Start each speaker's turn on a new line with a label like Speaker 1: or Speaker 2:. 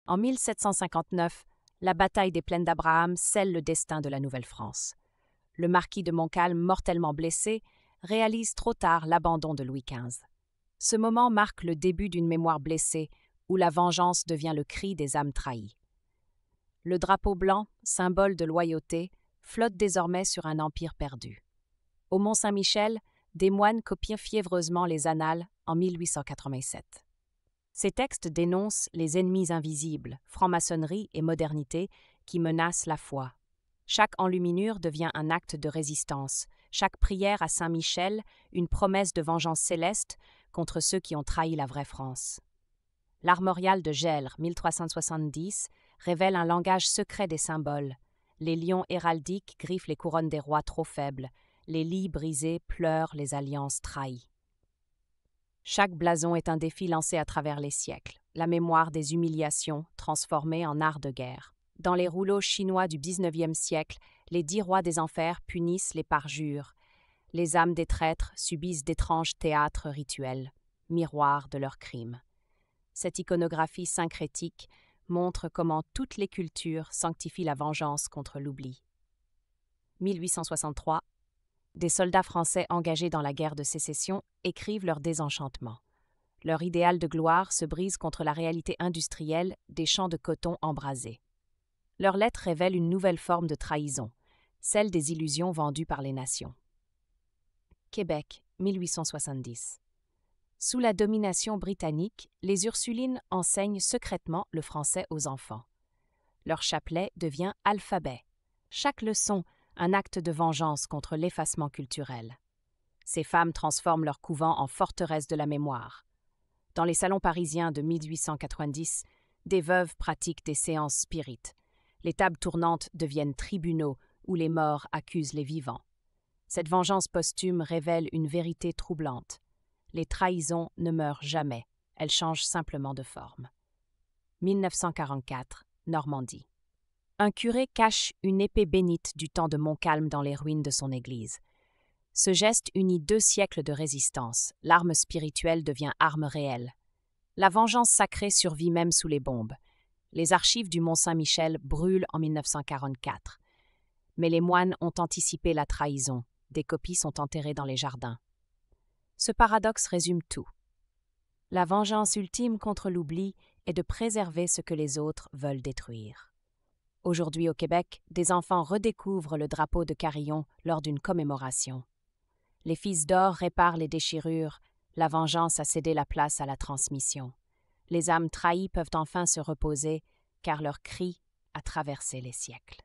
Speaker 1: En 1759, la bataille des Plaines d'Abraham scelle le destin de la Nouvelle-France. Le marquis de Montcalm, mortellement blessé, réalise trop tard l'abandon de Louis XV. Ce moment marque le début d'une mémoire blessée où la vengeance devient le cri des âmes trahies. Le drapeau blanc, symbole de loyauté, flotte désormais sur un empire perdu. Au Mont-Saint-Michel, des moines copient fiévreusement les annales en 1887. Ces textes dénoncent les ennemis invisibles, franc-maçonnerie et modernité, qui menacent la foi. Chaque enluminure devient un acte de résistance, chaque prière à Saint-Michel une promesse de vengeance céleste contre ceux qui ont trahi la vraie France. L'armorial de Gesles, 1370, révèle un langage secret des symboles. Les lions héraldiques griffent les couronnes des rois trop faibles, les lits brisés pleurent les alliances trahies. Chaque blason est un défi lancé à travers les siècles, la mémoire des humiliations transformée en art de guerre. Dans les rouleaux chinois du XIXe siècle, les 10 rois des enfers punissent les parjures. Les âmes des traîtres subissent d'étranges théâtres rituels, miroirs de leurs crimes. Cette iconographie syncrétique montre comment toutes les cultures sanctifient la vengeance contre l'oubli. 1863. Des soldats français engagés dans la guerre de sécession écrivent leur désenchantement. Leur idéal de gloire se brise contre la réalité industrielle des champs de coton embrasés. Leurs lettres révèlent une nouvelle forme de trahison, celle des illusions vendues par les nations. Québec, 1870. Sous la domination britannique, les Ursulines enseignent secrètement le français aux enfants. Leur chapelet devient alphabet. Chaque leçon, un acte de vengeance contre l'effacement culturel. Ces femmes transforment leur couvent en forteresse de la mémoire. Dans les salons parisiens de 1890, des veuves pratiquent des séances spirites. Les tables tournantes deviennent tribunaux où les morts accusent les vivants. Cette vengeance posthume révèle une vérité troublante. Les trahisons ne meurent jamais, elles changent simplement de forme. 1944, Normandie. Un curé cache une épée bénite du temps de Montcalm dans les ruines de son église. Ce geste unit 2 siècles de résistance. L'arme spirituelle devient arme réelle. La vengeance sacrée survit même sous les bombes. Les archives du Mont-Saint-Michel brûlent en 1944. Mais les moines ont anticipé la trahison. Des copies sont enterrées dans les jardins. Ce paradoxe résume tout. La vengeance ultime contre l'oubli est de préserver ce que les autres veulent détruire. Aujourd'hui au Québec, des enfants redécouvrent le drapeau de Carillon lors d'une commémoration. Les fils d'or réparent les déchirures, la vengeance a cédé la place à la transmission. Les âmes trahies peuvent enfin se reposer, car leur cri a traversé les siècles.